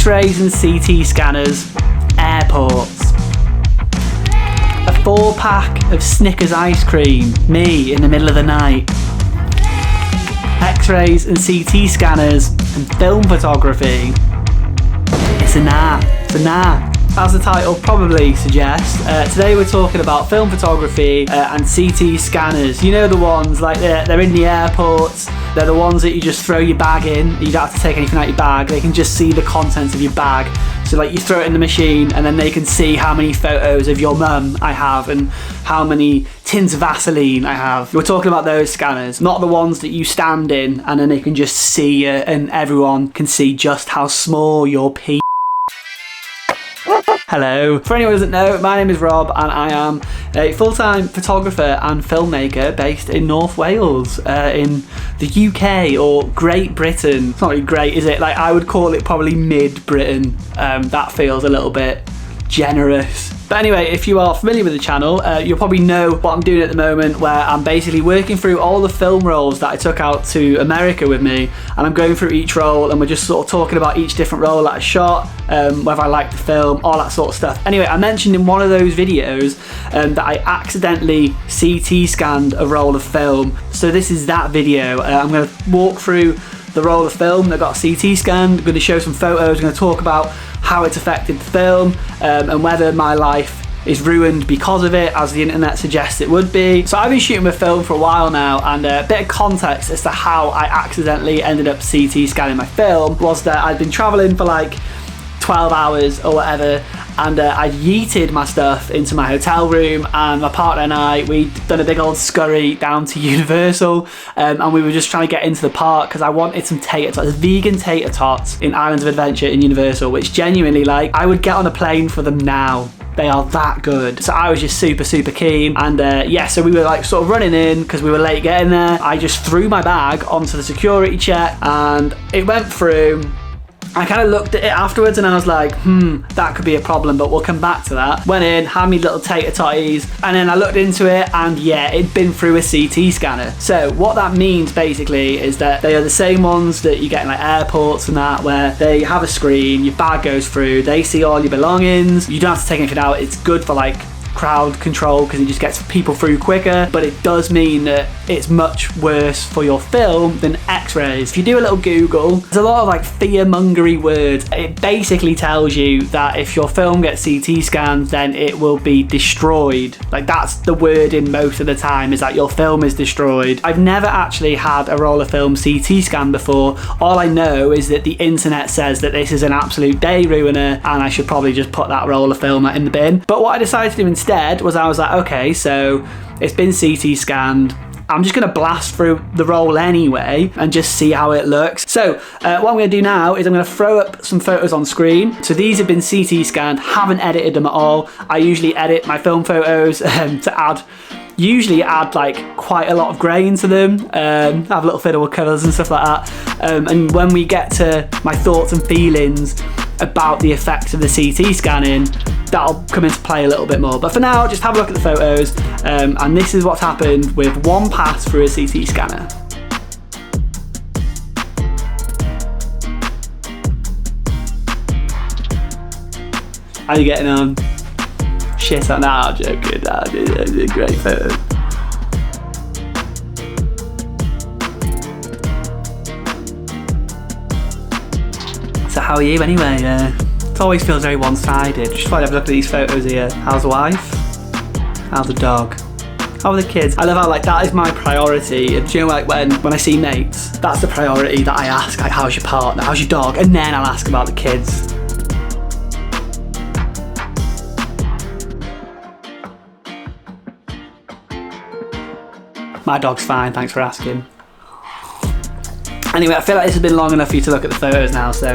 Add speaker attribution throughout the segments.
Speaker 1: X-rays and CT scanners, airports. A 4-pack of Snickers ice cream, me in the middle of the night. X-rays and CT scanners and film photography. It's a nah, it's a nah. As the title probably suggests, today we're talking about film photography and CT scanners. You know, the ones like they're in the airports. They're the ones that you just throw your bag in. You don't have to take anything out your bag. They can just see the contents of your bag. So like you throw it in the machine and then they can see how many photos of your mum I have and how many tins of Vaseline I have. We're talking about those scanners, not the ones that you stand in and then they can just see you and everyone can see just how small your pee. Hello. For anyone who doesn't know, my name is Rob and I am a full-time photographer and filmmaker based in North Wales, in the UK or Great Britain. It's not really great, is it? Like, I would call it probably mid-Britain. That feels a little bit generous. But anyway, if you are familiar with the channel, you'll probably know what I'm doing at the moment, where I'm basically working through all the film rolls that I took out to America with me, and I'm going through each roll and we're just sort of talking about each different roll that I shot, whether I liked the film, all that sort of stuff. Anyway, I mentioned in one of those videos that I accidentally CT scanned a roll of film. So this is that video. I'm going to walk through the roll of film that got CT scanned. I'm going to show some photos. I'm going to talk about how it's affected the film and whether my life is ruined because of it, as the internet suggests it would be. So I've been shooting with film for a while now, and a bit of context as to how I accidentally ended up CT scanning my film was that I'd been traveling for like 12 hours or whatever, and I yeeted my stuff into my hotel room, and my partner and I, we'd done a big old scurry down to Universal, and we were just trying to get into the park because I wanted some tater tots, vegan tater tots in Islands of Adventure in Universal, which genuinely, like, I would get on a plane for them now. They are that good. So I was just super keen, and yeah, so we were like sort of running in because we were late getting there. I just threw my bag onto the security check and it went through. I kind of looked at it afterwards and I was like, that could be a problem, but we'll come back to that. Went in, had me little tater totties, and then I looked into it and yeah, it'd been through a CT scanner. So what that means basically is that they are the same ones that you get in like airports and that, where they have a screen, your bag goes through, they see all your belongings, you don't have to take anything out. It's good for like crowd control because it just gets people through quicker, but it does mean that it's much worse for your film than X-rays. If you do a little Google, there's a lot of like fear-mongery words. It basically tells you that if your film gets CT scanned, then it will be destroyed. Like, that's the wording most of the time, is that your film is destroyed. I've never actually had a roll of film CT scanned before. All I know is that the internet says that this is an absolute day ruiner and I should probably just put that roll of film in the bin. But what I decided to do instead was I was like, okay, so it's been CT scanned. I'm just going to blast through the roll anyway and just see how it looks. So what I'm going to do now is I'm going to throw up some photos on screen. So these have been CT scanned, haven't edited them at all. I usually edit my film photos to usually add like quite a lot of grain to them, have little fiddle colours and stuff like that. And when we get to my thoughts and feelings about the effects of the CT scanning, that'll come into play a little bit more. But for now, just have a look at the photos, and this is what's happened with one pass through a CT scanner. How you getting on? Shit, I'm not joking. That's a great photo. So how are you anyway? It always feels very one-sided. Just want to have a look at these photos here. How's the wife? How's the dog? How are the kids? I love how like that is my priority. And do you know, like when I see mates, that's the priority that I ask. Like, how's your partner? How's your dog? And then I'll ask about the kids. My dog's fine, thanks for asking. Anyway, I feel like this has been long enough for you to look at the photos now, so.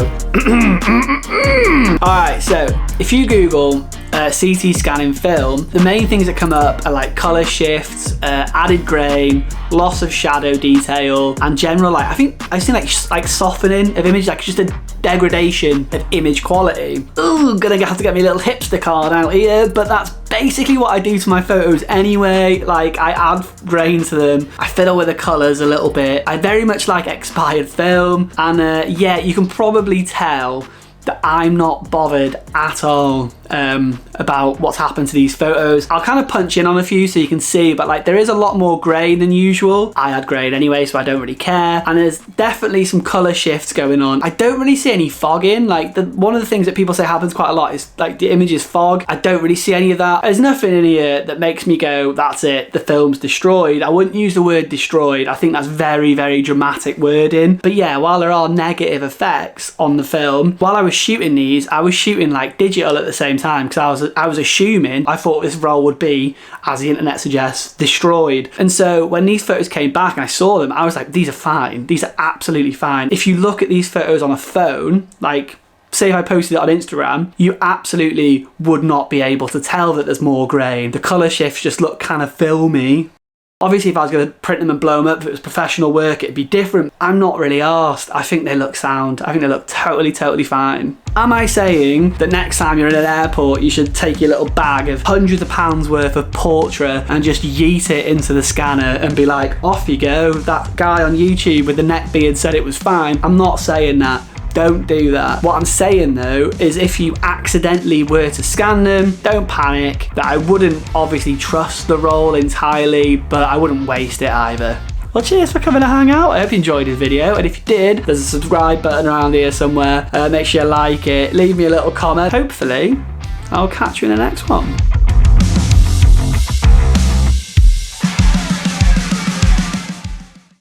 Speaker 1: Alright, so if you Google CT scanning film, the main things that come up are like colour shifts, added grain, loss of shadow detail, and general, like, I think I've seen like softening of image, like just a degradation of image quality. Ooh, gonna have to get me a little hipster card out here, but that's basically what I do to my photos anyway. Like, I add grain to them, I fiddle with the colours a little bit. I very much like expired film, and yeah, you can probably tell that I'm not bothered at all about what's happened to these photos. I'll kind of punch in on a few so you can see, but like there is a lot more grey than usual. I had grey anyway, so I don't really care. And there's definitely some colour shifts going on. I don't really see any fogging. Like one of the things that people say happens quite a lot is like the images fog. I don't really see any of that. There's nothing in here that makes me go, that's it, the film's destroyed. I wouldn't use the word destroyed. I think that's very, very dramatic wording. But yeah, while there are negative effects on the film, while I was shooting these, I was shooting like digital at the same time, because I was assuming, I thought this roll would be, as the internet suggests, destroyed. And so when these photos came back and I saw them, I was like, these are fine. These are absolutely fine. If you look at these photos on a phone, like say if I posted it on Instagram, you absolutely would not be able to tell that there's more grain. The colour shifts just look kind of filmy. Obviously, if I was going to print them and blow them up, if it was professional work, it'd be different. I'm not really arsed. I think they look sound. I think they look totally, totally fine. Am I saying that next time you're in an airport, you should take your little bag of hundreds of pounds worth of Portra and just yeet it into the scanner and be like, off you go. That guy on YouTube with the neck beard said it was fine. I'm not saying that. Don't do that. What I'm saying though is if you accidentally were to scan them, don't panic. That I wouldn't obviously trust the roll entirely, but I wouldn't waste it either. Well, cheers for coming to hang out. I hope you enjoyed this video, and if you did, there's a subscribe button around here somewhere. Make sure you like it, leave me a little comment. Hopefully, I'll catch you in the next one.